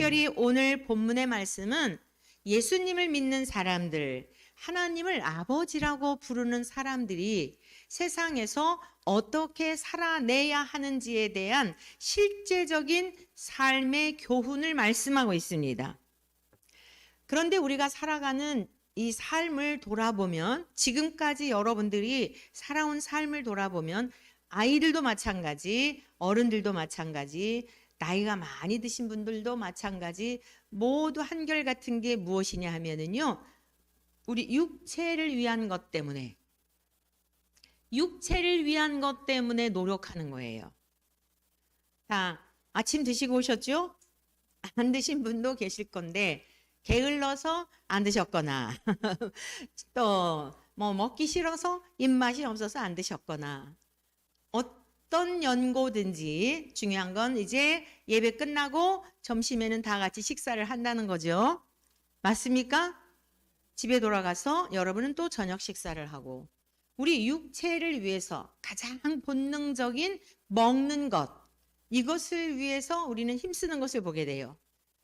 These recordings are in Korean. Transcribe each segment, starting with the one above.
특별히 오늘 본문의 말씀은 예수님을 믿는 사람들, 하나님을 아버지라고 부르는 사람들이 세상에서 어떻게 살아내야 하는지에 대한 실제적인 삶의 교훈을 말씀하고 있습니다. 그런데 우리가 살아가는 이 삶을 돌아보면, 지금까지 여러분들이 살아온 삶을 돌아보면 아이들도 마찬가지, 어른들도 마찬가지, 나이가 많이 드신 분들도 마찬가지, 모두 한결같은 게 무엇이냐 하면은요, 우리 육체를 위한 것 때문에 노력하는 거예요. 자, 아침 드시고 오셨죠? 안 드신 분도 계실 건데 게을러서 안 드셨거나 또 뭐 먹기 싫어서 입맛이 없어서 안 드셨거나, 어떤 연고든지 중요한 건 이제 예배 끝나고 점심에는 다 같이 식사를 한다는 거죠. 맞습니까? 집에 돌아가서 여러분은 또 저녁 식사를 하고, 우리 육체를 위해서 가장 본능적인 먹는 것, 이것을 위해서 우리는 힘쓰는 것을 보게 돼요.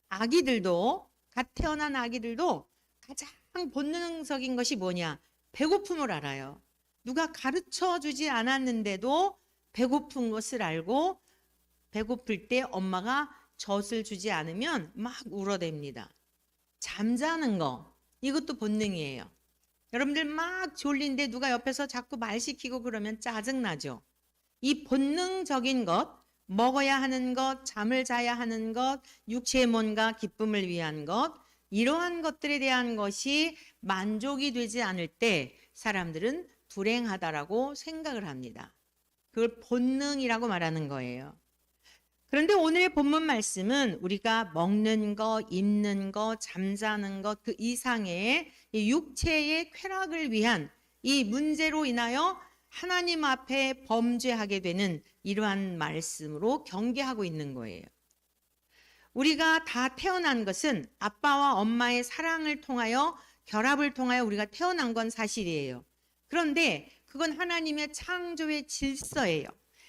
아기들도, 갓 태어난 아기들도 가장 본능적인 것이 뭐냐? 배고픔을 알아요. 누가 가르쳐 주지 않았는데도 배고픈 것을 알고, 배고플 때 엄마가 젖을 주지 않으면 막 울어댑니다. 잠자는 거, 이것도 본능이에요. 여러분들 막 졸린데 누가 옆에서 자꾸 말 시키고 그러면 짜증나죠. 이 본능적인 것, 먹어야 하는 것, 잠을 자야 하는 것, 육체의 뭔가 기쁨을 위한 것, 이러한 것들에 대한 것이 만족이 되지 않을 때 사람들은 불행하다라고 생각을 합니다. 그걸 본능이라고 말하는 거예요. 그런데 오늘의 본문 말씀은 우리가 먹는 것, 입는 것, 잠자는 것, 그 이상의 이 육체의 쾌락을 위한 이 문제로 인하여 하나님 앞에 범죄하게 되는 이러한 말씀으로 경계하고 있는 거예요. 우리가 다 태어난 것은 아빠와 엄마의 사랑을 통하여, 결합을 통하여 우리가 태어난 건 사실이에요. 그런데 그건 하나님의 창조의 질서예요.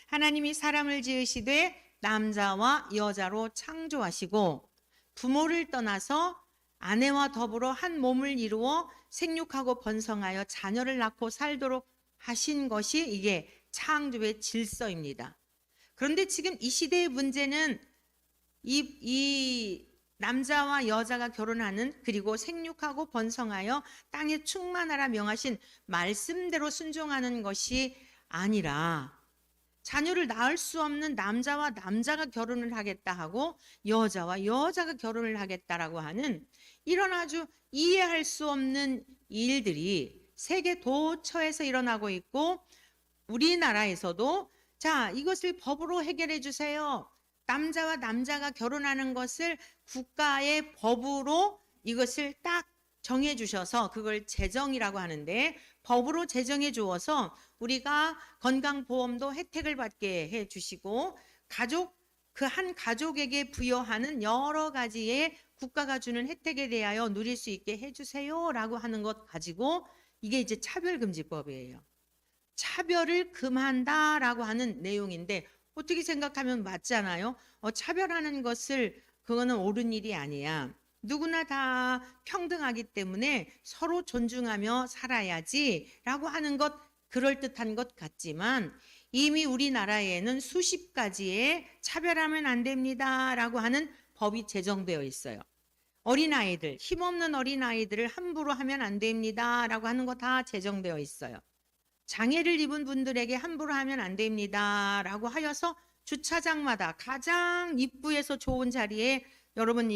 하나님이 사람을 지으시되 남자와 여자로 창조하시고, 부모를 떠나서 아내와 더불어 한 몸을 이루어 생육하고 번성하여 자녀를 낳고 살도록 하신 것이 이게 창조의 질서입니다. 그런데 지금 이 시대의 문제는 이 남자와 여자가 결혼하는, 그리고 생육하고 번성하여 땅에 충만하라 명하신 말씀대로 순종하는 것이 아니라, 자녀를 낳을 수 없는 남자와 남자가 결혼을 하겠다 하고 여자와 여자가 결혼을 하겠다라고 하는 이런 아주 이해할 수 없는 일들이 세계 도처에서 일어나고 있고, 우리나라에서도 자, 이것을 법으로 해결해 주세요. 남자와 남자가 결혼하는 것을 국가의 법으로 이것을 딱 정해 주셔서 그걸 제정이라고 하는데, 법으로 제정해 주어서 우리가 건강보험도 혜택을 받게 해 주시고, 가족, 그 한 가족에게 부여하는 여러 가지의 국가가 주는 혜택에 대하여 누릴 수 있게 해 주세요라고 하는 것 가지고, 이게 이제 차별금지법이에요. 차별을 금한다라고 하는 내용인데, 어떻게 생각하면 맞잖아요. 차별하는 것을, 그거는 옳은 일이 아니야. 누구나 다 평등하기 때문에 서로 존중하며 살아야지라고 하는 것, 그럴듯한 것 같지만 이미 우리나라에는 수십 가지의 차별하면 안 됩니다라고 하는 법이 제정되어 있어요. 어린아이들, 힘없는 어린아이들을 함부로 하면 안 됩니다라고 하는 거 다 제정되어 있어요. 장애를 입은 분들에게 함부로 하면 안 됩니다라고 하여서 주차장마다 가장 입구에서 좋은 자리에 여러분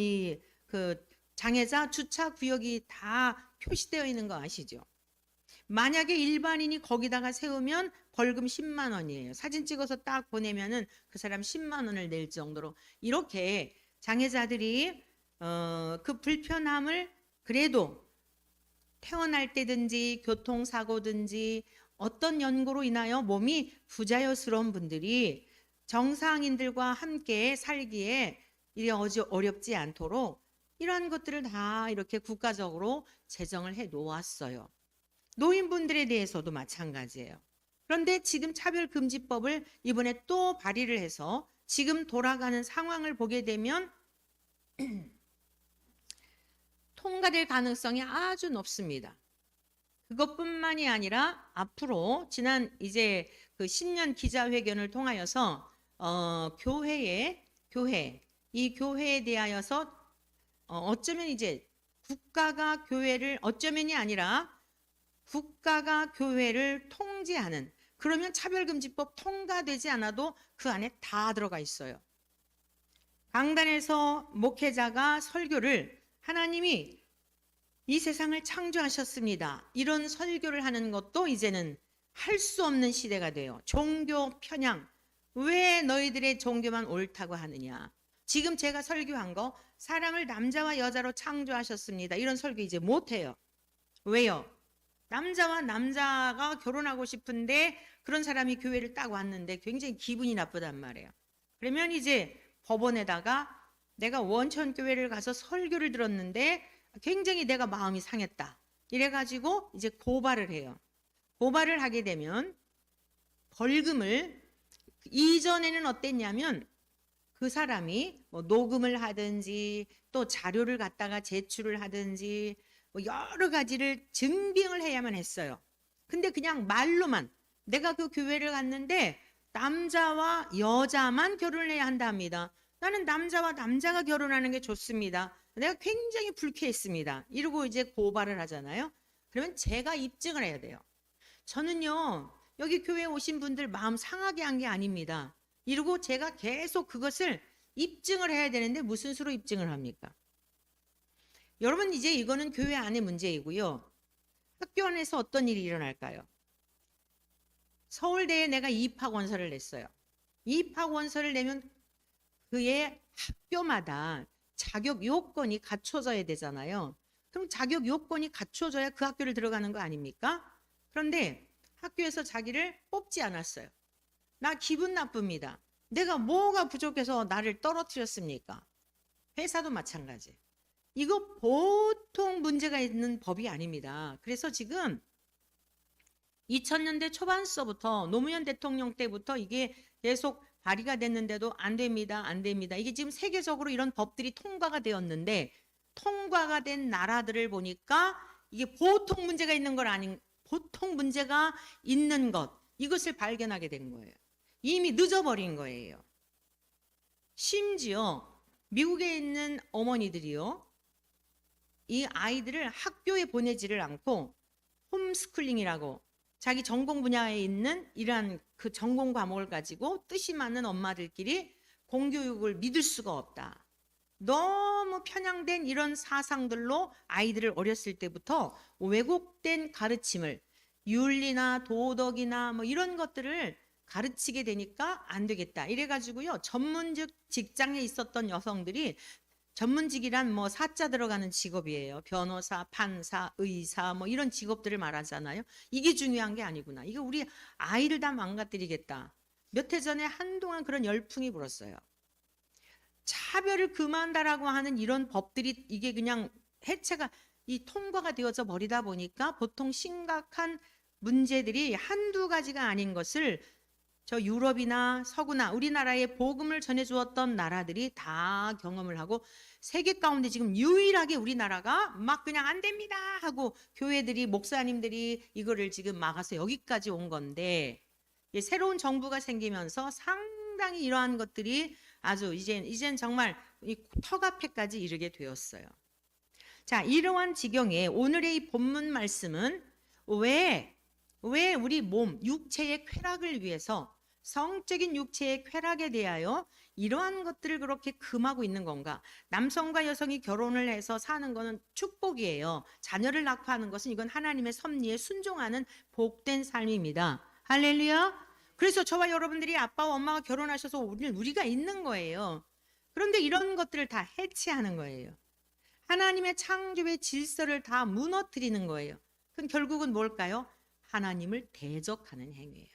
그 장애자 주차 구역이 다 표시되어 있는 거 아시죠? 만약에 일반인이 거기다가 세우면 벌금 10만 원이에요. 사진 찍어서 딱 보내면은 그 사람 10만 원을 낼 정도로 이렇게 장애자들이 그 불편함을, 그래도 태어날 때든지 교통사고든지 어떤 연고로 인하여 몸이 부자연스러운 분들이 정상인들과 함께 살기에 이래 어렵지 않도록 이러한 것들을 다 이렇게 국가적으로 제정을 해 놓았어요. 노인분들에 대해서도 마찬가지예요. 그런데 지금 차별금지법을 이번에 또 발의를 해서 지금 돌아가는 상황을 보게 되면 통과될 가능성이 아주 높습니다. 그것뿐만이 아니라 앞으로 지난 이제 그 신년 기자회견을 통하여서 이 교회에 대하여서 어쩌면 이제 국가가 교회를 어쩌면이 아니라 국가가 교회를 통제하는, 그러면 차별금지법 통과되지 않아도 그 안에 다 들어가 있어요. 강단에서 목회자가 설교를 하나님이 이 세상을 창조하셨습니다, 이런 설교를 하는 것도 이제는 할 수 없는 시대가 돼요. 종교 편향, 왜 너희들의 종교만 옳다고 하느냐. 지금 제가 설교한 거 사람을 남자와 여자로 창조하셨습니다, 이런 설교 이제 못해요. 왜요? 남자와 남자가 결혼하고 싶은데 그런 사람이 교회를 딱 왔는데 굉장히 기분이 나쁘단 말이에요. 그러면 이제 법원에다가 내가 원천교회를 가서 설교를 들었는데 굉장히 내가 마음이 상했다, 이래가지고 이제 고발을 해요. 고발을 하게 되면 벌금을, 이전에는 어땠냐면 그 사람이 뭐 녹음을 하든지 또 자료를 갖다가 제출을 하든지 뭐 여러 가지를 증빙을 해야만 했어요. 근데 그냥 말로만 내가 그 교회를 갔는데 남자와 여자만 결혼을 해야 한답니다, 나는 남자와 남자가 결혼하는 게 좋습니다, 내가 굉장히 불쾌했습니다, 이러고 이제 고발을 하잖아요. 그러면 제가 입증을 해야 돼요. 저는요 여기 교회에 오신 분들 마음 상하게 한 게 아닙니다, 이러고 제가 계속 그것을 입증을 해야 되는데 무슨 수로 입증을 합니까? 여러분, 이제 이거는 교회 안의 문제이고요. 학교 안에서 어떤 일이 일어날까요? 서울대에 내가 입학원서를 냈어요. 입학원서를 내면 그의 학교마다 자격 요건이 갖춰져야 되잖아요. 그럼 자격 요건이 갖춰져야 그 학교를 들어가는 거 아닙니까? 그런데 학교에서 자기를 뽑지 않았어요. 나 기분 나쁩니다. 내가 뭐가 부족해서 나를 떨어뜨렸습니까? 회사도 마찬가지. 이거 보통 문제가 있는 법이 아닙니다. 그래서 지금 2000년대 초반서부터 노무현 대통령 때부터 이게 계속 발의가 됐는데도 안 됩니다, 안 됩니다. 이게 지금 세계적으로 이런 법들이 통과가 되었는데 통과가 된 나라들을 보니까 이게 보통 문제가 있는 걸 아닌, 보통 문제가 있는 것, 이것을 발견하게 된 거예요. 이미 늦어버린 거예요. 심지어 미국에 있는 어머니들이요, 이 아이들을 학교에 보내지를 않고 홈스쿨링이라고 자기 전공 분야에 있는 이러한 그 전공 과목을 가지고 뜻이 맞는 엄마들끼리 공교육을 믿을 수가 없다, 너무 편향된 이런 사상들로 아이들을 어렸을 때부터 왜곡된 가르침을, 윤리나 도덕이나 뭐 이런 것들을 가르치게 되니까 안 되겠다, 이래가지고요 전문직 직장에 있었던 여성들이, 전문직이란 뭐 사자 들어가는 직업이에요. 변호사, 판사, 의사 뭐 이런 직업들을 말하잖아요. 이게 중요한 게 아니구나, 이거 우리 아이를 다 망가뜨리겠다. 몇 해 전에 한동안 그런 열풍이 불었어요. 차별을 금한다라고 하는 이런 법들이 이게 그냥 해체가, 이 통과가 되어져 버리다 보니까 보통 심각한 문제들이 한두 가지가 아닌 것을 저 유럽이나 서구나 우리나라에 복음을 전해주었던 나라들이 다 경험을 하고, 세계 가운데 지금 유일하게 우리나라가 막 그냥 안 됩니다 하고 교회들이, 목사님들이 이거를 지금 막아서 여기까지 온 건데, 새로운 정부가 생기면서 상당히 이러한 것들이 아주 이젠 정말 이 턱앞에까지 이르게 되었어요. 자, 이러한 지경에 오늘의 이 본문 말씀은 왜 우리 몸, 육체의 쾌락을 위해서, 성적인 육체의 쾌락에 대하여 이러한 것들을 그렇게 금하고 있는 건가? 남성과 여성이 결혼을 해서 사는 것은 축복이에요. 자녀를 낳고 하는 것은 이건 하나님의 섭리에 순종하는 복된 삶입니다. 할렐루야. 그래서 저와 여러분들이 아빠와 엄마가 결혼하셔서 우리가 있는 거예요. 그런데 이런 것들을 다 해체하는 거예요. 하나님의 창조의 질서를 다 무너뜨리는 거예요. 그럼 결국은 뭘까요? 하나님을 대적하는 행위예요.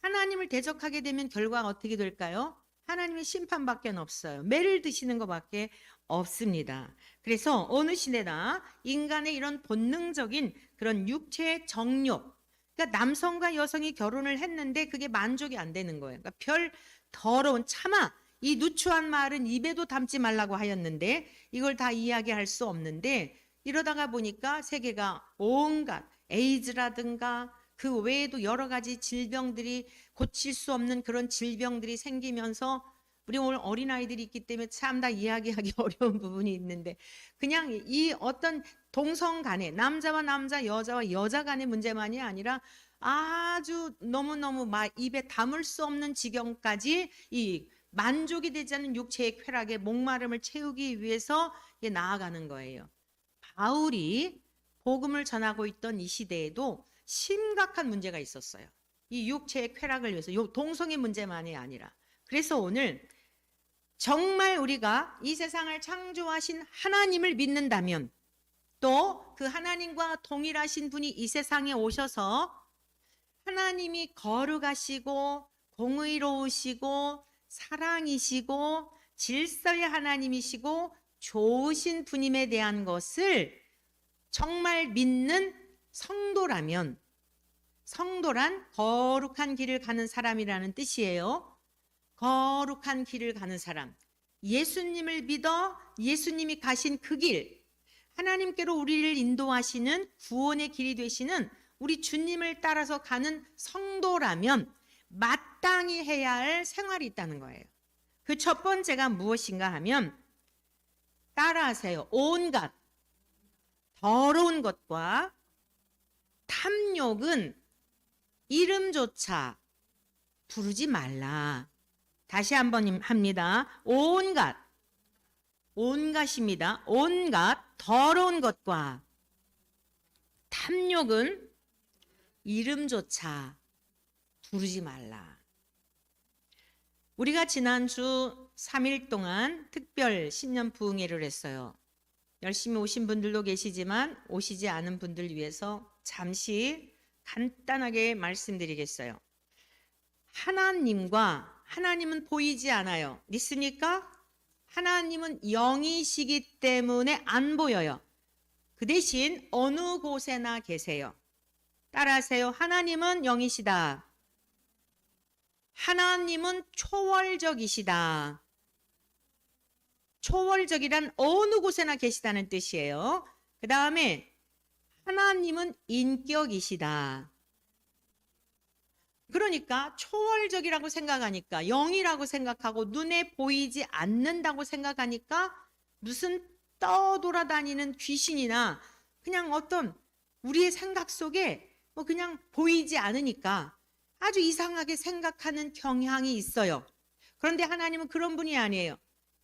하나님을 대적하게 되면 결과가 어떻게 될까요? 하나님의 심판밖에 없어요. 매를 드시는 것밖에 없습니다. 그래서 어느 시대나 인간의 이런 본능적인 그런 육체의 정욕, 그러니까 남성과 여성이 결혼을 했는데 그게 만족이 안 되는 거예요. 그러니까 별 더러운, 차마 이 누추한 말은 입에도 담지 말라고 하였는데 이걸 다 이야기할 수 없는데 이러다가 보니까 세계가 온갖 에이즈라든가 그 외에도 여러 가지 질병들이 고칠 수 없는 그런 질병들이 생기면서 우리 오늘 어린아이들이 있기 때문에 참 다 이야기하기 어려운 부분이 있는데 그냥 이 어떤 동성 간의 남자와 남자, 여자와 여자 간의 문제만이 아니라 아주 너무너무 입에 담을 수 없는 지경까지 이 만족이 되지 않는 육체의 쾌락에 목마름을 채우기 위해서 나아가는 거예요. 바울이 복음을 전하고 있던 이 시대에도 심각한 문제가 있었어요. 이 육체의 쾌락을 위해서 동성의 문제만이 아니라 그래서 오늘 정말 우리가 이 세상을 창조하신 하나님을 믿는다면 또 그 하나님과 동일하신 분이 이 세상에 오셔서 하나님이 거룩하시고 공의로우시고 사랑이시고 질서의 하나님이시고 좋으신 분임에 대한 것을 정말 믿는 성도라면 성도란 거룩한 길을 가는 사람이라는 뜻이에요. 거룩한 길을 가는 사람. 예수님을 믿어 예수님이 가신 그 길, 하나님께로 우리를 인도하시는 구원의 길이 되시는 우리 주님을 따라서 가는 성도라면 마땅히 해야 할 생활이 있다는 거예요. 그 첫 번째가 무엇인가 하면 따라하세요. 온갖 더러운 것과 탐욕은 이름조차 부르지 말라. 다시 한번 합니다. 온갖입니다. 온갖 더러운 것과 탐욕은 이름조차 부르지 말라. 우리가 지난주 3일 동안 특별 신년 부흥회를 했어요. 열심히 오신 분들도 계시지만 오시지 않은 분들 위해서 잠시 간단하게 말씀드리겠어요. 하나님은 보이지 않아요. 믿습니까? 하나님은 영이시기 때문에 안 보여요. 그 대신 어느 곳에나 계세요. 따라하세요. 하나님은 영이시다. 하나님은 초월적이시다. 초월적이란 어느 곳에나 계시다는 뜻이에요. 그 다음에 하나님은 인격이시다. 그러니까 초월적이라고 생각하니까 영이라고 생각하고 눈에 보이지 않는다고 생각하니까 무슨 떠돌아다니는 귀신이나 그냥 어떤 우리의 생각 속에 그냥 보이지 않으니까 아주 이상하게 생각하는 경향이 있어요. 그런데 하나님은 그런 분이 아니에요.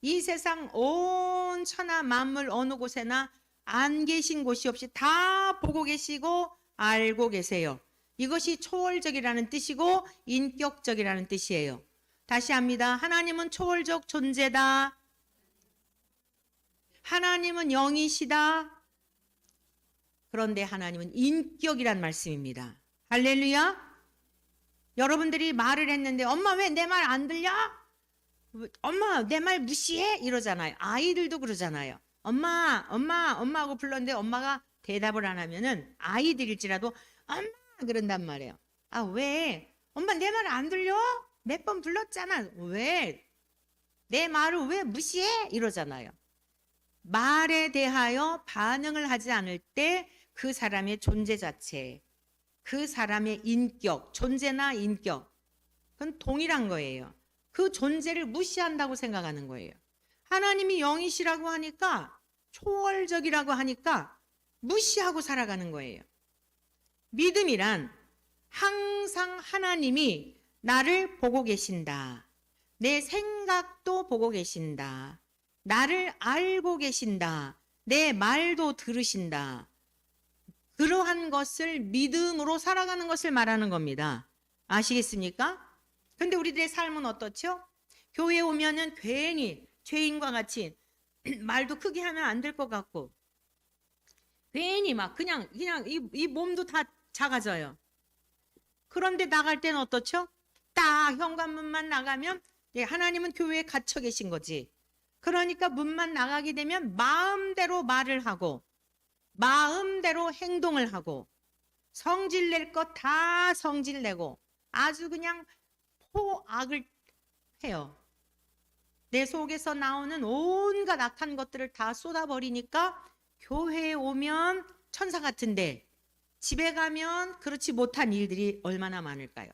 이 세상 온 천하 만물 어느 곳에나 안 계신 곳이 없이 다 보고 계시고 알고 계세요. 이것이 초월적이라는 뜻이고 인격적이라는 뜻이에요. 다시 합니다. 하나님은 초월적 존재다. 하나님은 영이시다. 그런데 하나님은 인격이란 말씀입니다. 할렐루야. 여러분들이 말을 했는데 엄마 왜 내 말 안 들려? 엄마 내 말 무시해? 이러잖아요. 아이들도 그러잖아요. 엄마 하고 불렀는데 엄마가 대답을 안 하면은 아이들일지라도 엄마 그런단 말이에요. 아, 왜? 엄마 내 말 안 들려? 몇 번 불렀잖아. 왜? 내 말을 왜 무시해? 이러잖아요. 말에 대하여 반응을 하지 않을 때 그 사람의 존재 자체, 그 사람의 인격, 존재나 인격, 그건 동일한 거예요. 그 존재를 무시한다고 생각하는 거예요. 하나님이 영이시라고 하니까, 초월적이라고 하니까 무시하고 살아가는 거예요. 믿음이란 항상 하나님이 나를 보고 계신다. 내 생각도 보고 계신다. 나를 알고 계신다. 내 말도 들으신다. 그러한 것을 믿음으로 살아가는 것을 말하는 겁니다. 아시겠습니까? 근데 우리들의 삶은 어떻죠? 교회에 오면은 괜히 죄인과 같이 말도 크게 하면 안 될 것 같고 괜히 막 그냥 이 몸도 다 작아져요. 그런데 나갈 때는 어떻죠? 딱 현관문만 나가면 하나님은 교회에 갇혀 계신 거지. 그러니까 문만 나가게 되면 마음대로 말을 하고 마음대로 행동을 하고 성질 낼 것 다 성질 내고 아주 그냥 포악을 해요. 내 속에서 나오는 온갖 악한 것들을 다 쏟아버리니까 교회에 오면 천사 같은데 집에 가면 그렇지 못한 일들이 얼마나 많을까요?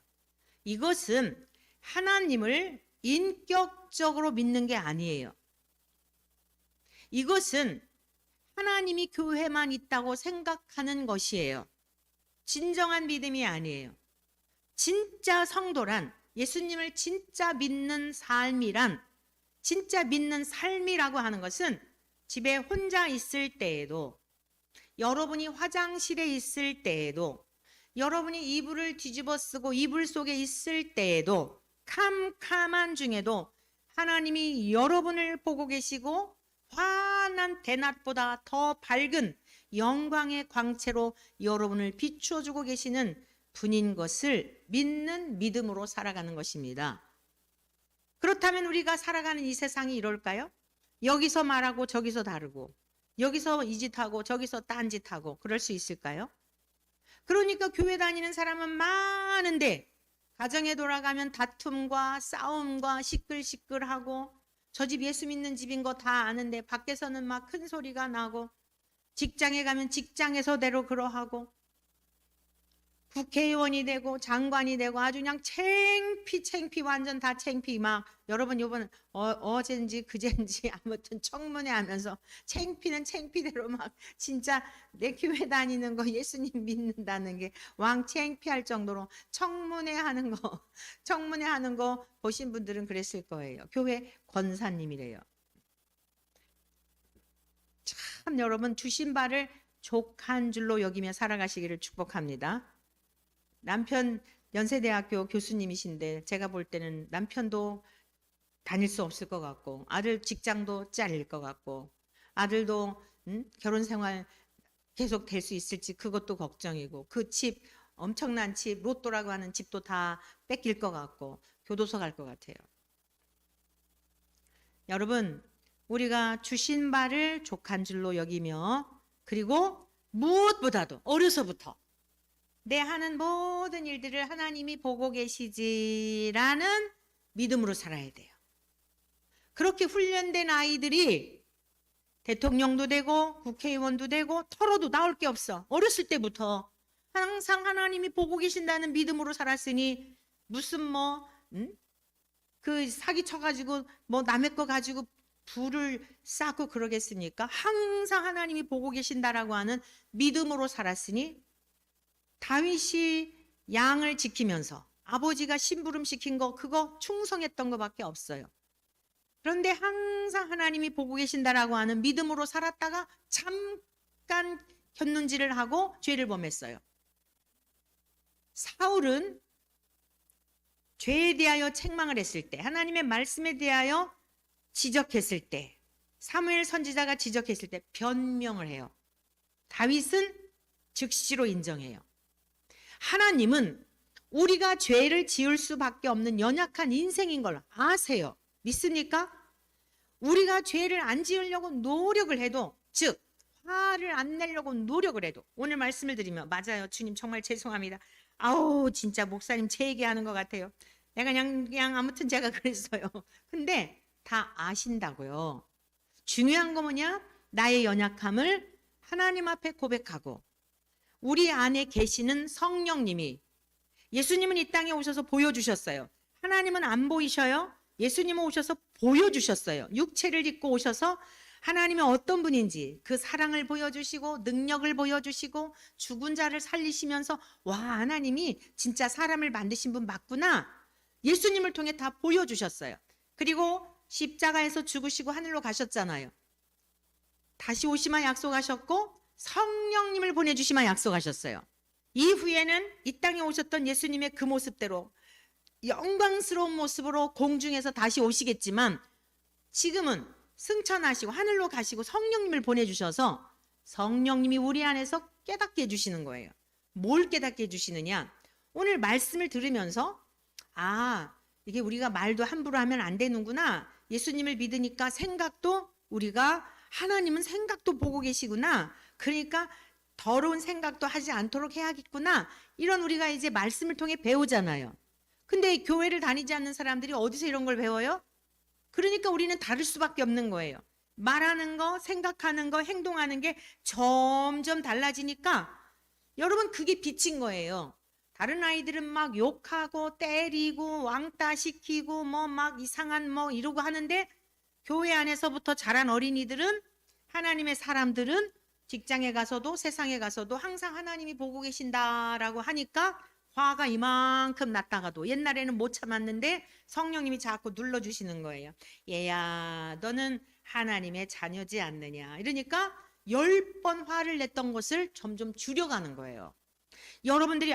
이것은 하나님을 인격적으로 믿는 게 아니에요. 이것은 하나님이 교회만 있다고 생각하는 것이에요. 진정한 믿음이 아니에요. 진짜 성도란, 예수님을 진짜 믿는 삶이란, 진짜 믿는 삶이라고 하는 것은 집에 혼자 있을 때에도, 여러분이 화장실에 있을 때에도, 여러분이 이불을 뒤집어 쓰고 이불 속에 있을 때에도, 캄캄한 중에도 하나님이 여러분을 보고 계시고 환한 대낮보다 더 밝은 영광의 광채로 여러분을 비추어주고 계시는 분인 것을 믿는 믿음으로 살아가는 것입니다. 그렇다면 우리가 살아가는 이 세상이 이럴까요? 여기서 말하고 저기서 다르고, 여기서 이 짓하고 저기서 딴 짓하고 그럴 수 있을까요? 그러니까 교회 다니는 사람은 많은데 가정에 돌아가면 다툼과 싸움과 시끌시끌하고, 저 집 예수 믿는 집인 거 다 아는데 밖에서는 막 큰 소리가 나고, 직장에 가면 직장에서대로 그러하고, 국회의원이 되고 장관이 되고 아주 그냥 창피 완전 다 창피. 막 여러분 요번 어젠지 그젠지 아무튼 청문회 하면서 창피는 창피대로 막 진짜 내 교회 다니는 거 예수님 믿는다는 게 왕 창피할 정도로 청문회 하는 거 보신 분들은 그랬을 거예요. 교회 권사님이래요. 참 여러분 주신 바를 족한 줄로 여기며 살아가시기를 축복합니다. 남편 연세대학교 교수님이신데 제가 볼 때는 남편도 다닐 수 없을 것 같고, 아들 직장도 잘릴 것 같고, 아들도 결혼 생활 계속 될 수 있을지 그것도 걱정이고, 그 집 엄청난 집 로또라고 하는 집도 다 뺏길 것 같고 교도소 갈 것 같아요. 여러분, 우리가 주신 바를 족한 줄로 여기며, 그리고 무엇보다도 어려서부터 내 하는 모든 일들을 하나님이 보고 계시지라는 믿음으로 살아야 돼요. 그렇게 훈련된 아이들이 대통령도 되고 국회의원도 되고 털어도 나올 게 없어. 어렸을 때부터 항상 하나님이 보고 계신다는 믿음으로 살았으니 무슨 그 사기 쳐가지고 남의 거 가지고 불을 쌓고 그러겠습니까? 항상 하나님이 보고 계신다라고 하는 믿음으로 살았으니, 다윗이 양을 지키면서 아버지가 심부름 시킨 거 그거 충성했던 것밖에 없어요. 그런데 항상 하나님이 보고 계신다라고 하는 믿음으로 살았다가 잠깐 곁눈질을 하고 죄를 범했어요. 사울은 죄에 대하여 책망을 했을 때, 하나님의 말씀에 대하여 지적했을 때, 사무엘 선지자가 지적했을 때 변명을 해요. 다윗은 즉시로 인정해요. 하나님은 우리가 죄를 지을 수밖에 없는 연약한 인생인 걸 아세요. 믿습니까? 우리가 죄를 안 지으려고 노력을 해도, 즉 화를 안 내려고 노력을 해도, 오늘 말씀을 드리면 맞아요. 주님 정말 죄송합니다. 아우 진짜 목사님 제 얘기하는 것 같아요. 내가 그냥 아무튼 제가 그랬어요. 근데 다 아신다고요. 중요한 거 뭐냐? 나의 연약함을 하나님 앞에 고백하고, 우리 안에 계시는 성령님이, 예수님은 이 땅에 오셔서 보여주셨어요. 하나님은 안 보이셔요. 예수님은 오셔서 보여주셨어요. 육체를 입고 오셔서 하나님이 어떤 분인지 그 사랑을 보여주시고 능력을 보여주시고 죽은 자를 살리시면서, 와 하나님이 진짜 사람을 만드신 분 맞구나, 예수님을 통해 다 보여주셨어요. 그리고 십자가에서 죽으시고 하늘로 가셨잖아요. 다시 오시마 약속하셨고 성령님을 보내주시마 약속하셨어요. 이후에는 이 땅에 오셨던 예수님의 그 모습대로 영광스러운 모습으로 공중에서 다시 오시겠지만, 지금은 승천하시고 하늘로 가시고 성령님을 보내주셔서 성령님이 우리 안에서 깨닫게 해주시는 거예요. 뭘 깨닫게 해주시느냐? 오늘 말씀을 들으면서 이게 우리가 말도 함부로 하면 안 되는구나. 예수님을 믿으니까 생각도, 우리가 하나님은 생각도 보고 계시구나. 그러니까 더러운 생각도 하지 않도록 해야겠구나. 이런 우리가 이제 말씀을 통해 배우잖아요. 근데 교회를 다니지 않는 사람들이 어디서 이런 걸 배워요? 그러니까 우리는 다를 수밖에 없는 거예요. 말하는 거, 생각하는 거, 행동하는 게 점점 달라지니까 여러분 그게 빛인 거예요. 다른 아이들은 막 욕하고 때리고 왕따 시키고 뭐 막 이상한 뭐 이러고 하는데 교회 안에서부터 자란 어린이들은 하나님의 사람들은 직장에 가서도 세상에 가서도 항상 하나님이 보고 계신다라고 하니까 화가 이만큼 났다가도 옛날에는 못 참았는데 성령님이 자꾸 눌러주시는 거예요. 얘야 너는 하나님의 자녀지 않느냐. 이러니까 10번 화를 냈던 것을 점점 줄여가는 거예요. 여러분들이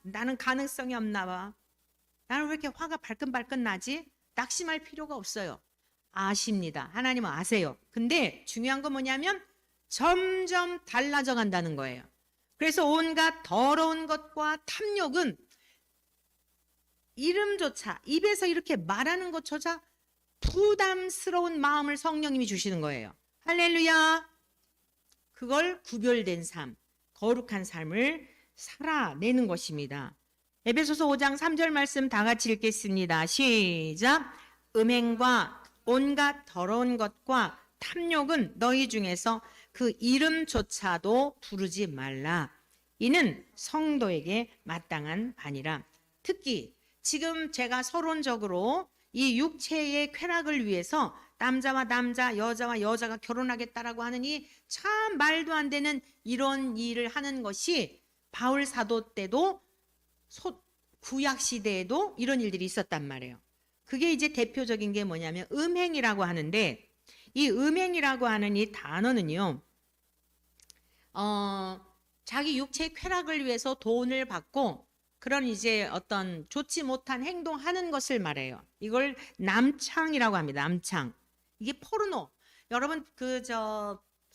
나는 가능성이 없나 봐. 나는 왜 이렇게 화가 발끈발끈 나지? 낙심할 필요가 없어요. 아십니다. 하나님은 아세요. 근데 중요한 건 뭐냐면 점점 달라져 간다는 거예요. 그래서 온갖 더러운 것과 탐욕은 이름조차 입에서 이렇게 말하는 것조차 부담스러운 마음을 성령님이 주시는 거예요. 할렐루야. 그걸 구별된 삶, 거룩한 삶을 살아내는 것입니다. 에베소서 5장 3절 말씀 다 같이 읽겠습니다. 시작. 음행과 온갖 더러운 것과 탐욕은 너희 중에서 그 이름조차도 부르지 말라. 이는 성도에게 마땅한 바니라. 특히 지금 제가 서론적으로 이 육체의 쾌락을 위해서 남자와 남자, 여자와 여자가 결혼하겠다라고 하는 이 참 말도 안 되는 이런 일을 하는 것이 바울 사도 때도 구약 시대에도 이런 일들이 있었단 말이에요. 그게 이제 대표적인 게 뭐냐면 음행이라고 하는데 이 음행이라고 하는 이 단어는요. 자기 육체의 쾌락을 위해서 돈을 받고 그런 이제 어떤 좋지 못한 행동하는 것을 말해요. 이걸 남창이라고 합니다. 남창. 이게 포르노. 여러분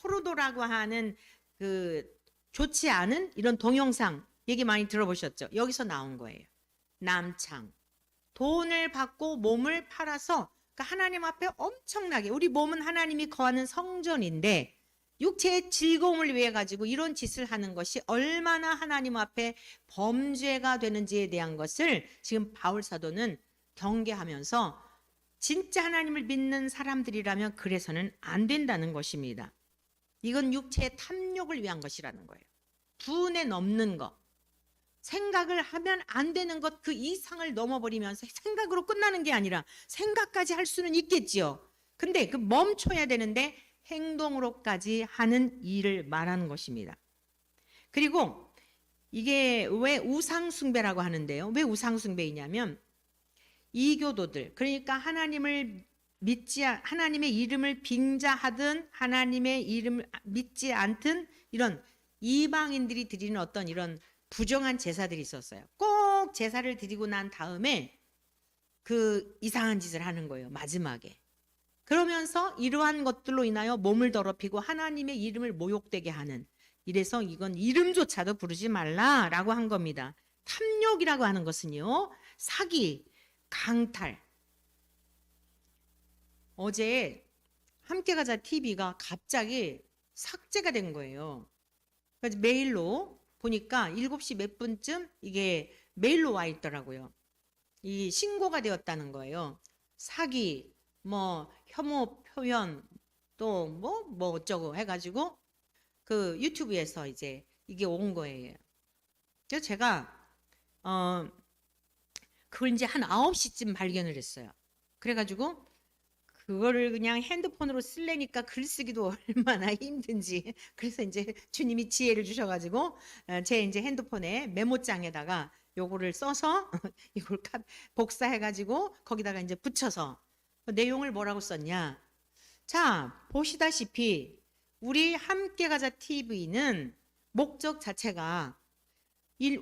포르노라고 하는 그 좋지 않은 이런 동영상 얘기 많이 들어보셨죠? 여기서 나온 거예요. 남창. 돈을 받고 몸을 팔아서 그러니까 하나님 앞에 엄청나게 우리 몸은 하나님이 거하는 성전인데 육체의 즐거움을 위해 가지고 이런 짓을 하는 것이 얼마나 하나님 앞에 범죄가 되는지에 대한 것을 지금 바울 사도는 경계하면서 진짜 하나님을 믿는 사람들이라면 그래서는 안 된다는 것입니다. 이건 육체의 탐욕을 위한 것이라는 거예요. 분에 넘는 것. 생각을 하면 안 되는 것 그 이상을 넘어버리면서 생각으로 끝나는 게 아니라 생각까지 할 수는 있겠지요. 근데 그 멈춰야 되는데 행동으로까지 하는 일을 말하는 것입니다. 그리고 이게 왜 우상숭배라고 하는데요. 왜 우상숭배이냐면 이교도들 그러니까 하나님의 이름을 빙자하든 하나님의 이름을 믿지 않든 이런 이방인들이 드리는 어떤 이런 부정한 제사들이 있었어요. 꼭 제사를 드리고 난 다음에 그 이상한 짓을 하는 거예요. 마지막에. 그러면서 이러한 것들로 인하여 몸을 더럽히고 하나님의 이름을 모욕되게 하는 이래서 이건 이름조차도 부르지 말라라고 한 겁니다. 탐욕이라고 하는 것은요. 사기, 강탈. 어제 함께 가자 TV가 갑자기 삭제가 된 거예요. 그래서 메일로 보니까 7시 몇 분쯤 이게 메일로 와 있더라고요. 이 신고가 되었다는 거예요. 사기, 뭐 혐오 표현 또 뭐 어쩌고 해가지고 그 유튜브에서 이제 이게 온 거예요. 그래서 제가 그걸 이제 한 9시쯤 발견을 했어요. 그래가지고 그거를 그냥 핸드폰으로 쓰려니까 글쓰기도 얼마나 힘든지. 그래서 이제 주님이 지혜를 주셔가지고 제 이제 핸드폰에 메모장에다가 요거를 써서 이걸 복사해가지고 거기다가 이제 붙여서 내용을 뭐라고 썼냐. 자, 보시다시피 우리 함께 가자 TV는 목적 자체가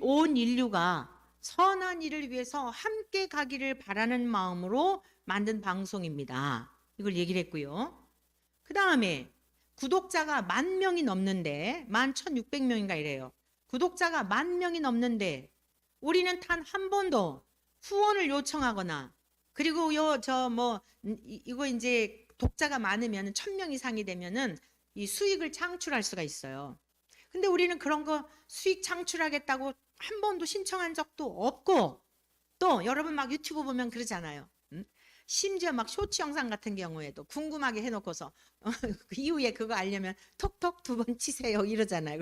온 인류가 선한 일을 위해서 함께 가기를 바라는 마음으로 만든 방송입니다. 이걸 얘기를 했고요. 그 다음에 구독자가 10,000명이 넘는데 11,600명인가 이래요. 구독자가 10,000명이 넘는데 우리는 단 한 번도 후원을 요청하거나 그리고 이거 이제 독자가 많으면 1,000명 이상이 되면은 이 수익을 창출할 수가 있어요. 근데 우리는 그런 거 수익 창출하겠다고 한 번도 신청한 적도 없고 또 여러분 막 유튜브 보면 그러잖아요. 심지어 막 쇼츠 영상 같은 경우에도 궁금하게 해놓고서 그 이후에 그거 알려면 톡톡 2번 치세요 이러잖아요.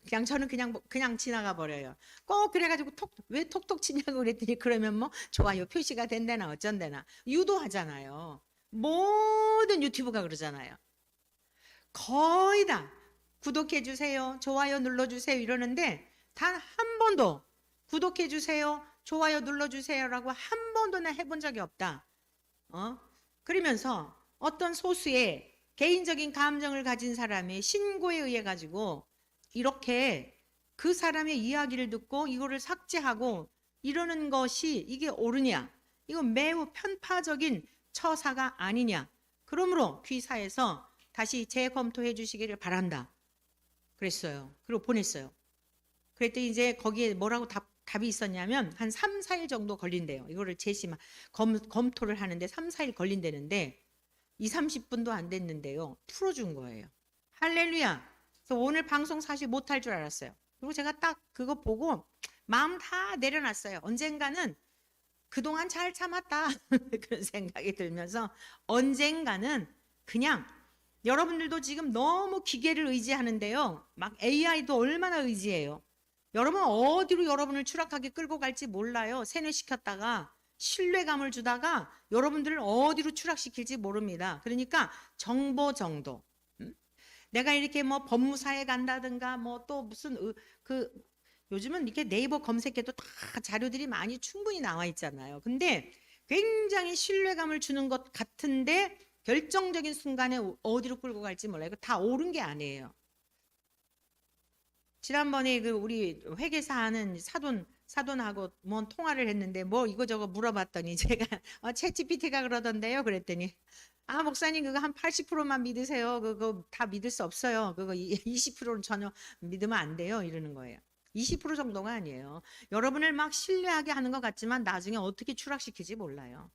그냥 저는 그냥 지나가 버려요. 꼭 그래가지고 왜 톡톡 치냐고 그랬더니 그러면 뭐 좋아요 표시가 된다나 어쩐다나 유도하잖아요. 모든 유튜브가 그러잖아요. 거의 다 구독해 주세요, 좋아요 눌러 주세요 이러는데 단 한 번도 구독해 주세요, 좋아요 눌러주세요라고 한 번도 나 해본 적이 없다. 그러면서 어떤 소수의 개인적인 감정을 가진 사람의 신고에 의해 가지고 이렇게 그 사람의 이야기를 듣고 이거를 삭제하고 이러는 것이 이게 옳으냐? 이거 매우 편파적인 처사가 아니냐? 그러므로 귀사에서 다시 재검토해 주시기를 바란다. 그랬어요. 그리고 보냈어요. 그랬더니 이제 거기에 뭐라고 답이 있었냐면 한 3, 4일 정도 걸린대요. 이거를 검토를 하는데 3, 4일 걸린다는데 2, 30분도 안 됐는데요. 풀어준 거예요. 할렐루야. 그래서 오늘 방송 사실 못할 줄 알았어요. 그리고 제가 딱 그거 보고 마음 다 내려놨어요. 언젠가는 그동안 잘 참았다. 그런 생각이 들면서 언젠가는 그냥 여러분들도 지금 너무 기계를 의지하는데요. 막 AI도 얼마나 의지해요. 여러분 어디로 여러분을 추락하게 끌고 갈지 몰라요. 세뇌시켰다가 신뢰감을 주다가 여러분들을 어디로 추락시킬지 모릅니다. 그러니까 정보 정도. 내가 이렇게 뭐 법무사에 간다든가 뭐 또 무슨 요즘은 이렇게 네이버 검색해도 다 자료들이 많이 충분히 나와 있잖아요. 근데 굉장히 신뢰감을 주는 것 같은데 결정적인 순간에 어디로 끌고 갈지 몰라요. 이거 다 옳은 게 아니에요. 지난번에 그 우리 회계사 하는 사돈하고 뭔 통화를 했는데 뭐 이거저거 물어봤더니 제가 챗GPT가 그러던데요. 그랬더니 목사님 그거 한 80%만 믿으세요. 그거 다 믿을 수 없어요. 그거 20%는 전혀 믿으면 안 돼요. 이러는 거예요. 20% 정도가 아니에요. 여러분을 막 신뢰하게 하는 것 같지만 나중에 어떻게 추락시킬지 몰라요.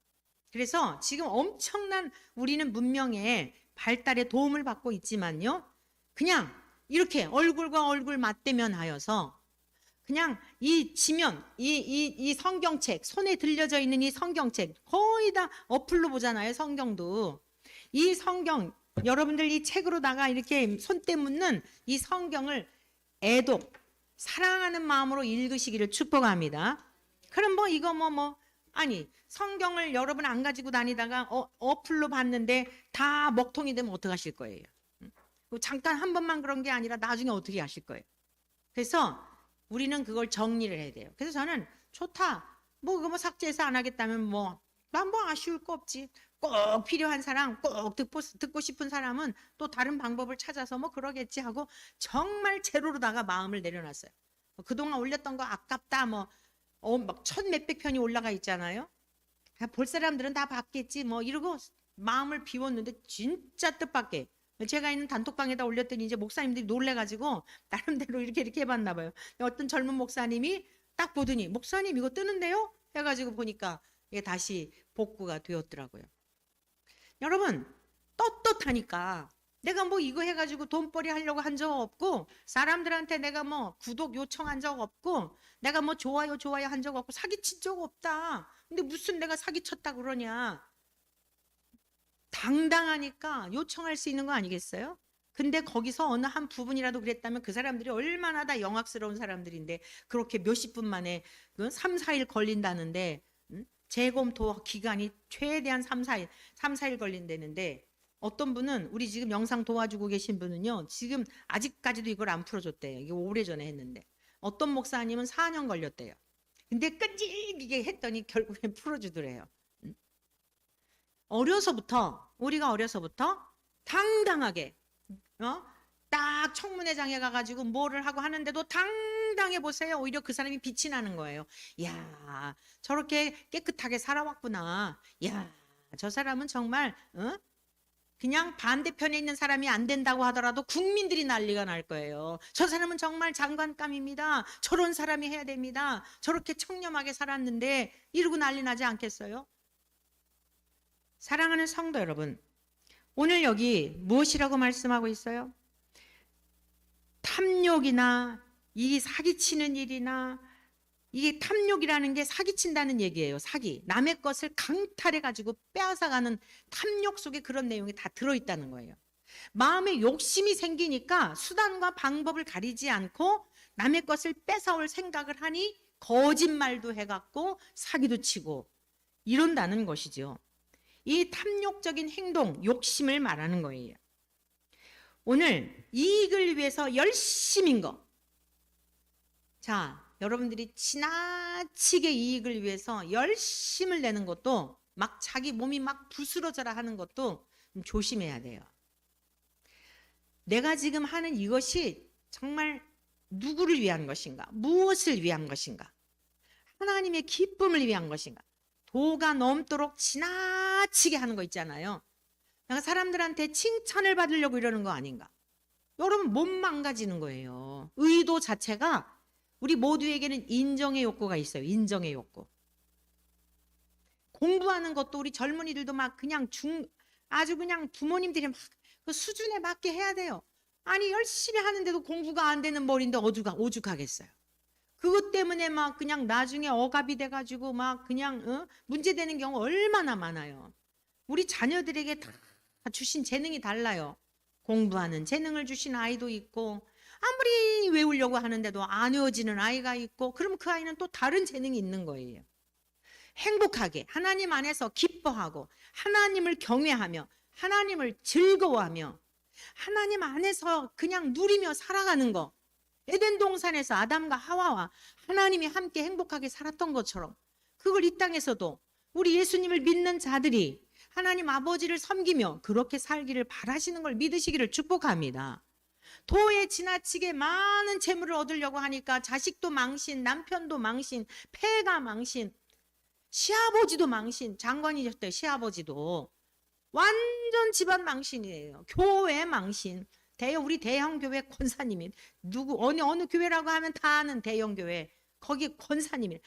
그래서 지금 엄청난 우리는 문명의 발달에 도움을 받고 있지만요. 그냥 이렇게 얼굴과 얼굴 맞대면 하여서 그냥 이 지면, 이 성경책, 손에 들려져 있는 이 성경책 거의 다 어플로 보잖아요. 성경도. 이 성경, 여러분들 이 책으로다가 이렇게 손때 묻는 이 성경을 애독, 사랑하는 마음으로 읽으시기를 축복합니다. 그럼 뭐 이거 아니 성경을 여러분 안 가지고 다니다가 어플로 봤는데 다 먹통이 되면 어떡하실 거예요? 잠깐 한 번만 그런 게 아니라 나중에 어떻게 하실 거예요? 그래서 우리는 그걸 정리를 해야 돼요. 그래서 저는 좋다. 그거 삭제해서 안 하겠다면 난 아쉬울 거 없지. 꼭 필요한 사람, 꼭 듣고 싶은 사람은 또 다른 방법을 찾아서 그러겠지 하고 정말 제로로다가 마음을 내려놨어요. 그동안 올렸던 거 아깝다. 막 1,000몇백 편이 올라가 있잖아요. 볼 사람들은 다 봤겠지. 이러고 마음을 비웠는데 진짜 뜻밖의 제가 있는 단톡방에다 올렸더니 이제 목사님들이 놀래가지고 나름대로 이렇게 해봤나 봐요. 어떤 젊은 목사님이 딱 보더니 목사님 이거 뜨는데요? 해가지고 보니까 이게 다시 복구가 되었더라고요. 여러분 떳떳하니까 내가 이거 해가지고 돈벌이 하려고 한 적 없고 사람들한테 내가 구독 요청한 적 없고 내가 좋아요 한 적 없고 사기친 적 없다. 근데 무슨 내가 사기쳤다 그러냐. 당당하니까 요청할 수 있는 거 아니겠어요? 근데 거기서 어느 한 부분이라도 그랬다면 그 사람들이 얼마나 다 영악스러운 사람들인데 그렇게 몇십 분 만에 3, 4일 걸린다는데 재검토 기간이 최대한 3, 4일 걸린다는데 어떤 분은 우리 지금 영상 도와주고 계신 분은요. 지금 아직까지도 이걸 안 풀어줬대요. 이게 오래전에 했는데 어떤 목사님은 4년 걸렸대요. 근데 끈질기게 했더니 결국엔 풀어주더래요. 우리가 어려서부터 당당하게 딱 청문회장에 가가지고 뭐를 하고 하는데도 당당해 보세요. 오히려 그 사람이 빛이 나는 거예요. 야, 저렇게 깨끗하게 살아왔구나. 야, 저 사람은 정말 그냥 반대편에 있는 사람이 안 된다고 하더라도 국민들이 난리가 날 거예요. 저 사람은 정말 장관감입니다. 저런 사람이 해야 됩니다. 저렇게 청렴하게 살았는데 이러고 난리 나지 않겠어요? 사랑하는 성도 여러분, 오늘 여기 무엇이라고 말씀하고 있어요? 탐욕이나 이 사기치는 일이나 이게 탐욕이라는 게 사기친다는 얘기예요. 사기. 남의 것을 강탈해 가지고 빼앗아가는 탐욕 속에 그런 내용이 다 들어있다는 거예요. 마음에 욕심이 생기니까 수단과 방법을 가리지 않고 남의 것을 뺏어올 생각을 하니 거짓말도 해갖고 사기도 치고 이런다는 것이죠. 이 탐욕적인 행동, 욕심을 말하는 거예요. 오늘 이익을 위해서 열심인 거. 자, 여러분들이 지나치게 이익을 위해서 열심을 내는 것도 막 자기 몸이 막 부스러져라 하는 것도 좀 조심해야 돼요. 내가 지금 하는 이것이 정말 누구를 위한 것인가? 무엇을 위한 것인가? 하나님의 기쁨을 위한 것인가? 도가 넘도록 지나치게 하는 거 있잖아요. 내가 사람들한테 칭찬을 받으려고 이러는 거 아닌가? 여러분 몸 망가지는 거예요. 의도 자체가 우리 모두에게는 인정의 욕구가 있어요. 인정의 욕구. 공부하는 것도 우리 젊은이들도 막 그냥 아주 그냥 부모님들이 막 그 수준에 맞게 해야 돼요. 아니 열심히 하는데도 공부가 안 되는 머리인데 오죽하겠어요. 그것 때문에 막 그냥 나중에 억압이 돼가지고 막 그냥 문제되는 경우 얼마나 많아요. 우리 자녀들에게 다 주신 재능이 달라요. 공부하는 재능을 주신 아이도 있고 아무리 외우려고 하는데도 안 외워지는 아이가 있고 그럼 그 아이는 또 다른 재능이 있는 거예요. 행복하게 하나님 안에서 기뻐하고 하나님을 경외하며 하나님을 즐거워하며 하나님 안에서 그냥 누리며 살아가는 거. 에덴 동산에서 아담과 하와와 하나님이 함께 행복하게 살았던 것처럼 그걸 이 땅에서도 우리 예수님을 믿는 자들이 하나님 아버지를 섬기며 그렇게 살기를 바라시는 걸 믿으시기를 축복합니다. 도에 지나치게 많은 재물을 얻으려고 하니까 자식도 망신, 남편도 망신, 폐가 망신, 시아버지도 망신, 장관이셨대요. 시아버지도 완전 집안 망신이에요. 교회 망신. 우리 대형교회 권사님이 어느 교회라고 하면 다 아는 대형교회 거기 권사님이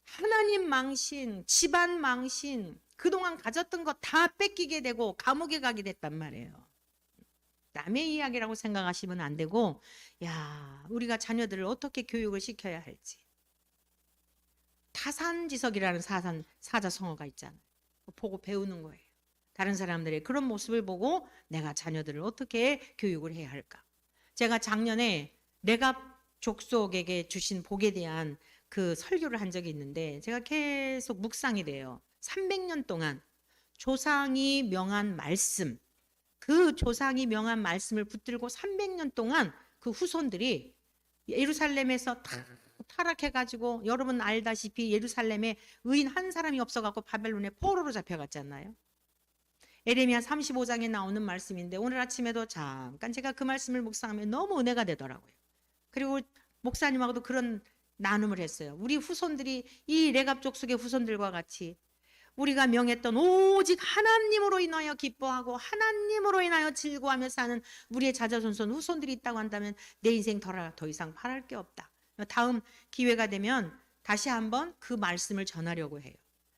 하나님 망신, 집안 망신, 그동안 가졌던 거 다 뺏기게 되고 감옥에 가게 됐단 말이에요. 남의 이야기라고 생각하시면 안 되고 야 우리가 자녀들을 어떻게 교육을 시켜야 할지. 타산지석이라는 사자성어가 있잖아요. 보고 배우는 거예요. 다른 사람들의 그런 모습을 보고 내가 자녀들을 어떻게 교육을 해야 할까. 제가 작년에 내가 족속에게 주신 복에 대한 그 설교를 한 적이 있는데 제가 계속 묵상이 돼요. 300년 동안 조상이 명한 말씀, 그 조상이 명한 말씀을 붙들고 300년 동안 그 후손들이 예루살렘에서 다 타락해가지고 여러분 알다시피 예루살렘에 의인 한 사람이 없어갖고 바벨론에 포로로 잡혀갔잖아요. 에레미야 35장에 나오는 말씀인데 오늘 아침에도 잠깐 제가 그 말씀을 묵상하면 너무 은혜가 되더라고요. 그리고 목사님하고도 그런 나눔을 했어요. 우리 후손들이 이 레갑 족속의 후손들과 같이 우리가 명했던 오직 하나님으로 인하여 기뻐하고 하나님으로 인하여 즐거워하며 사는 우리의 자자손손 후손들이 있다고 한다면 내 인생 더 이상 바랄 게 없다. 다음 기회가 되면 다시 한번 그 말씀을 전하려고 해요.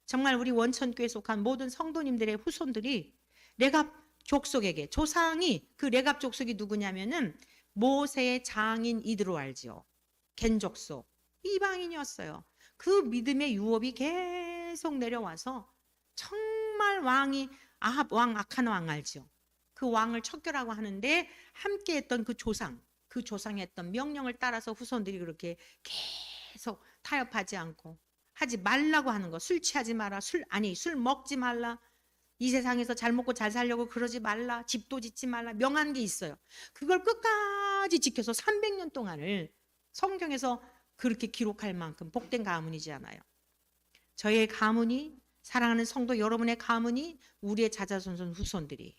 정말 우리 원천교에 속한 모든 성도님들의 후손들이 레갑 족속에게 조상이 그 레갑 족속이 누구냐면은 모세의 장인 이드로 알지요. 겐 족속 이방인이었어요. 그 믿음의 유업이 계속 내려와서 정말 왕이 아합 왕 악한 왕 알죠. 그 왕을 척결하고 하는데 함께했던 그 조상이 했던 명령을 따라서 후손들이 그렇게 계속 타협하지 않고 하지 말라고 하는 거. 술 취하지 마라. 술 먹지 말라. 이 세상에서 잘 먹고 잘 살려고 그러지 말라. 집도 짓지 말라. 명한 게 있어요. 그걸 끝까지 지켜서 300년 동안을 성경에서 그렇게 기록할 만큼 복된 가문이지 않아요. 저의 가문이 사랑하는 성도 여러분의 가문이 우리의 자자손손 후손들이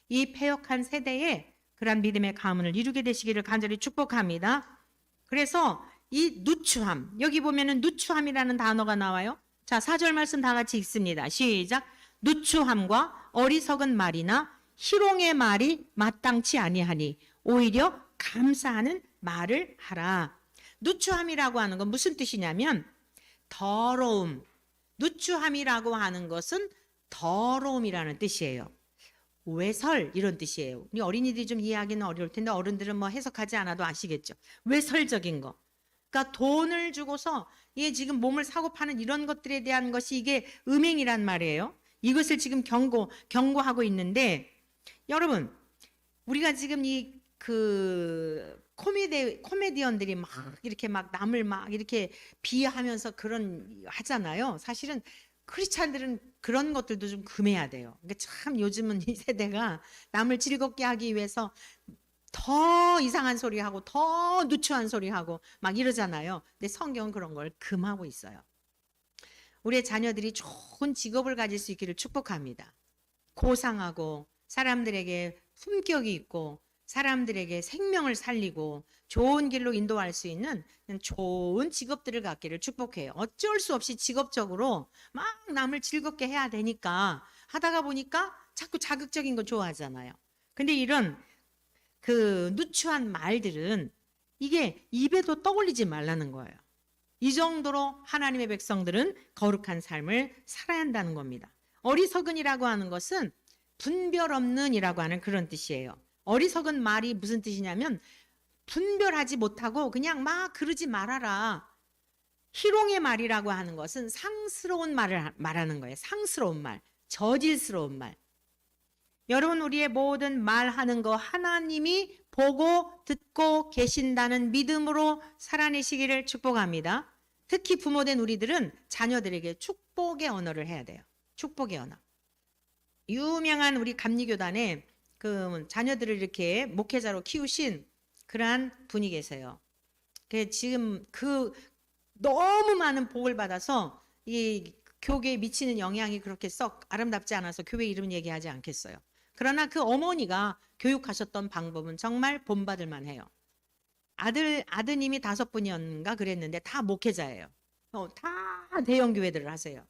이 패역한 세대에 그런 믿음의 가문을 이루게 되시기를 간절히 축복합니다. 그래서 이 누추함, 여기 보면은 누추함이라는 단어가 나와요. 자, 4절 말씀 다 같이 읽습니다. 시작. 누추함과 어리석은 말이나 희롱의 말이 마땅치 아니하니 오히려 감사하는 말을 하라. 누추함이라고 하는 건 무슨 뜻이냐면 더러움. 누추함이라고 하는 것은 더러움이라는 뜻이에요. 외설 이런 뜻이에요. 우리 어린이들이 좀 이해하기는 어려울 텐데 어른들은 뭐 해석하지 않아도 아시겠죠. 외설적인 거. 그러니까 돈을 주고서 얘 지금 몸을 사고 파는 이런 것들에 대한 것이 이게 음행이란 말이에요. 이것을 지금 경고하고 있는데 여러분 우리가 지금 이 코미디언들이 막 이렇게 막 남을 막 이렇게 비하하면서 그런 하잖아요. 사실은 크리스찬들은 그런 것들도 좀 금해야 돼요. 그러니까 참 요즘은 이 세대가 남을 즐겁게 하기 위해서 더 이상한 소리 하고 더 누추한 소리 하고 막 이러잖아요. 근데 성경은 그런 걸 금하고 있어요. 우리의 자녀들이 좋은 직업을 가질 수 있기를 축복합니다. 고상하고 사람들에게 품격이 있고 사람들에게 생명을 살리고 좋은 길로 인도할 수 있는 좋은 직업들을 갖기를 축복해요. 어쩔 수 없이 직업적으로 막 남을 즐겁게 해야 되니까 하다가 보니까 자꾸 자극적인 거 좋아하잖아요. 근데 이런 누추한 말들은 이게 입에도 떠올리지 말라는 거예요. 이 정도로 하나님의 백성들은 거룩한 삶을 살아야 한다는 겁니다. 어리석은이라고 하는 것은 분별 없는이라고 하는 그런 뜻이에요. 어리석은 말이 무슨 뜻이냐면 분별하지 못하고 그냥 막 그러지 말아라. 희롱의 말이라고 하는 것은 상스러운 말을 말하는 거예요. 상스러운 말, 저질스러운 말. 여러분 우리의 모든 말하는 거 하나님이 보고 듣고 계신다는 믿음으로 살아내시기를 축복합니다. 특히 부모된 우리들은 자녀들에게 축복의 언어를 해야 돼요. 축복의 언어. 유명한 우리 감리교단에 자녀들을 이렇게 목회자로 키우신 그러한 분이 계세요. 지금 너무 많은 복을 받아서 이 교계에 미치는 영향이 그렇게 썩 아름답지 않아서 교회 이름 얘기하지 않겠어요. 그러나 그 어머니가 교육하셨던 방법은 정말 본받을 만해요. 아드님이 5분이었는가 그랬는데 다 목회자예요. 다 대형 교회들을 하세요.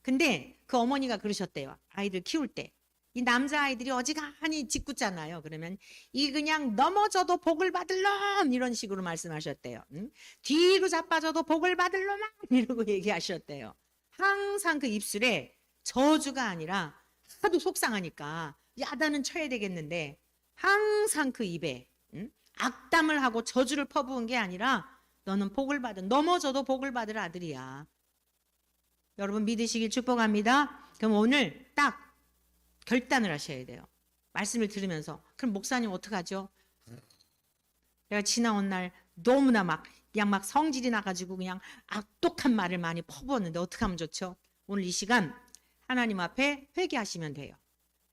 근데 그 어머니가 그러셨대요. 아이들 키울 때. 이 남자아이들이 어지간히 짓궂잖아요. 그러면 이 그냥 넘어져도 복을 받을 놈 이런 식으로 말씀하셨대요. 뒤로 자빠져도 복을 받을 놈 이러고 얘기하셨대요. 항상 그 입술에 저주가 아니라 하도 속상하니까 야단은 쳐야 되겠는데 항상 그 입에 악담을 하고 저주를 퍼부은 게 아니라 너는 복을 받은 넘어져도 복을 받을 아들이야. 여러분 믿으시길 축복합니다. 그럼 오늘 딱 결단을 하셔야 돼요. 말씀을 들으면서 그럼 목사님 어떡하죠? 내가 지나온 날 너무나 막 성질이 나가지고 그냥 악독한 말을 많이 퍼부었는데 어떻게 하면 좋죠? 오늘 이 시간 하나님 앞에 회개하시면 돼요.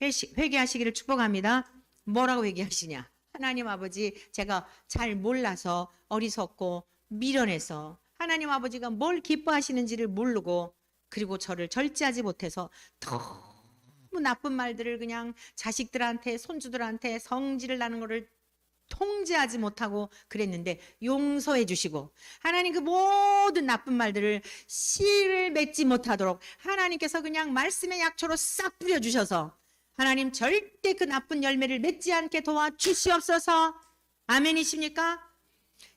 회개하시기를 축복합니다. 뭐라고 회개하시냐? 하나님 아버지 제가 잘 몰라서 어리석고 미련해서 하나님 아버지가 뭘 기뻐하시는지를 모르고 그리고 저를 절제하지 못해서 너무 나쁜 말들을 그냥 자식들한테 손주들한테 성질을 나는 거를 통제하지 못하고 그랬는데 용서해 주시고 하나님 그 모든 나쁜 말들을 씨를 맺지 못하도록 하나님께서 그냥 말씀의 약초로 싹 뿌려주셔서 하나님 절대 그 나쁜 열매를 맺지 않게 도와주시옵소서. 아멘이십니까?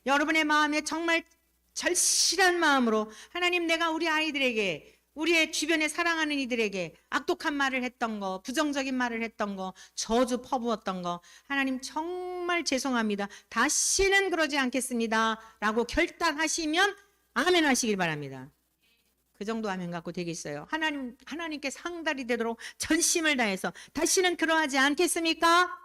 여러분의 마음에 정말 절실한 마음으로 하나님 내가 우리 아이들에게 우리의 주변에 사랑하는 이들에게 악독한 말을 했던 거, 부정적인 말을 했던 거, 저주 퍼부었던 거 하나님 정말 죄송합니다. 다시는 그러지 않겠습니다. 라고 결단하시면 아멘 하시길 바랍니다. 그 정도 아멘 갖고 되겠어요. 하나님께 상달이 되도록 전심을 다해서 다시는 그러하지 않겠습니까?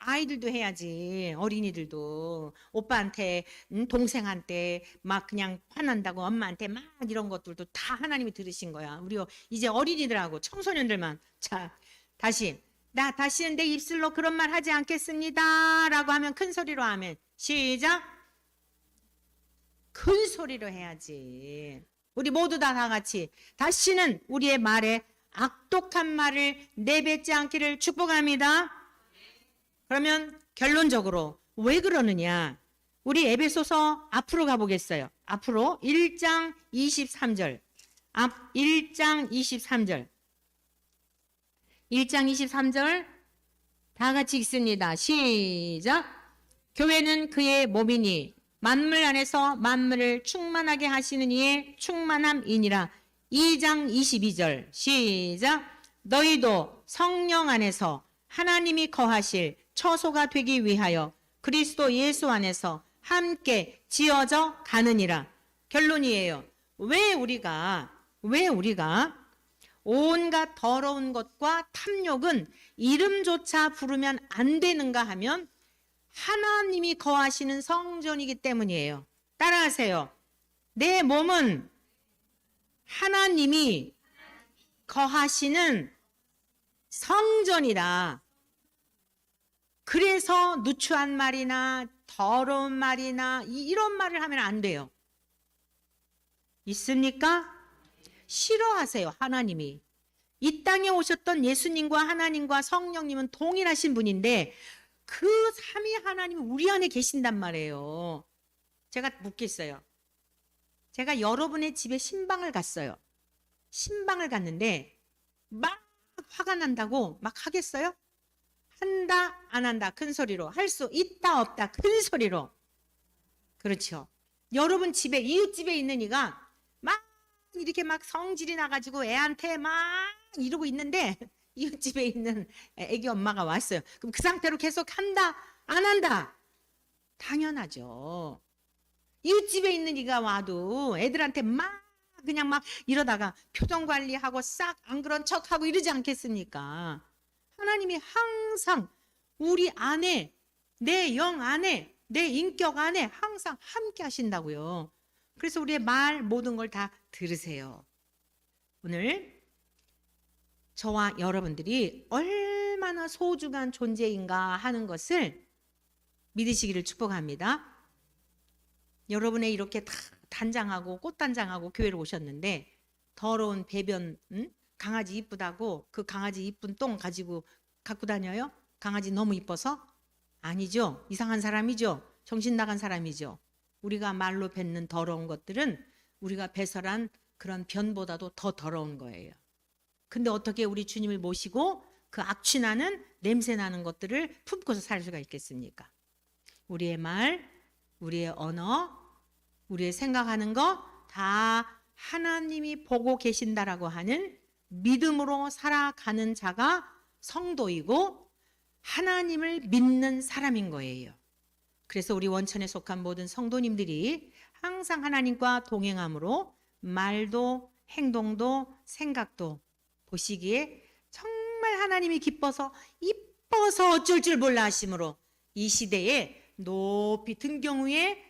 아이들도 해야지. 어린이들도 오빠한테 동생한테 막 그냥 화난다고 엄마한테 막 이런 것들도 다 하나님이 들으신 거야. 우리 이제 어린이들하고 청소년들만 자 다시 나 다시는 내 입술로 그런 말 하지 않겠습니다 라고 하면 큰 소리로 아멘. 시작. 큰 소리로 해야지. 우리 모두 다 같이 다시는 우리의 말에 악독한 말을 내뱉지 않기를 축복합니다. 그러면 결론적으로 왜 그러느냐? 우리 에베소서 앞으로 가보겠어요. 앞으로 1장 23절. 1장 23절. 1장 23절 다 같이 읽습니다. 시작. 교회는 그의 몸이니 만물 안에서 만물을 충만하게 하시는 이의 충만함이니라. 2장 22절. 시작. 너희도 성령 안에서 하나님이 거하실 처소가 되기 위하여 그리스도 예수 안에서 함께 지어져 가느니라. 결론이에요. 왜 우리가 온갖 더러운 것과 탐욕은 이름조차 부르면 안 되는가 하면 하나님이 거하시는 성전이기 때문이에요. 따라하세요. 내 몸은 하나님이 거하시는 성전이라. 그래서 누추한 말이나 더러운 말이나 이런 말을 하면 안 돼요. 있습니까? 싫어하세요. 하나님이. 이 땅에 오셨던 예수님과 하나님과 성령님은 동일하신 분인데 그 삼위 하나님이 우리 안에 계신단 말이에요. 제가 묻겠어요. 제가 여러분의 집에 신방을 갔어요. 신방을 갔는데 막 화가 난다고 막 하겠어요? 한다 안 한다 큰 소리로, 할 수 있다 없다 큰 소리로. 그렇죠. 여러분 집에, 이웃집에 있는 이가 막 이렇게 막 성질이 나가지고 애한테 막 이러고 있는데 이웃집에 있는 애기 엄마가 왔어요. 그럼 그 상태로 계속 한다 안 한다? 당연하죠. 이웃집에 있는 이가 와도 애들한테 막 그냥 막 이러다가 표정 관리하고 싹 안 그런 척하고 이러지 않겠습니까? 하나님이 항상 우리 안에, 내 영 안에, 내 인격 안에 항상 함께 하신다고요. 그래서 우리의 말 모든 걸 다 들으세요. 오늘 저와 여러분들이 얼마나 소중한 존재인가 하는 것을 믿으시기를 축복합니다. 여러분의 이렇게 다 단장하고 꽃단장하고 교회를 오셨는데 더러운 배변, 강아지 이쁘다고 그 강아지 이쁜 똥 가지고 갖고 다녀요? 강아지 너무 이뻐서? 아니죠. 이상한 사람이죠. 정신 나간 사람이죠. 우리가 말로 뱉는 더러운 것들은 우리가 배설한 그런 변보다도 더 더러운 거예요. 근데 어떻게 우리 주님을 모시고 그 악취나는 냄새나는 것들을 품고서 살 수가 있겠습니까? 우리의 말, 우리의 언어, 우리의 생각하는 거 다 하나님이 보고 계신다라고 하는 믿음으로 살아가는 자가 성도이고 하나님을 믿는 사람인 거예요. 그래서 우리 원천에 속한 모든 성도님들이 항상 하나님과 동행함으로 말도 행동도 생각도 보시기에 정말 하나님이 기뻐서 이뻐서 어쩔 줄 몰라 하심으로 이 시대에 높이 등경 위에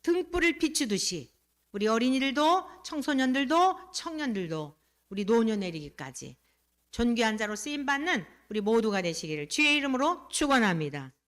등불을 비추듯이 우리 어린이들도 청소년들도 청년들도 우리 노년에 이르기까지 존귀한 자로 쓰임받는 우리 모두가 되시기를 주의 이름으로 축원합니다.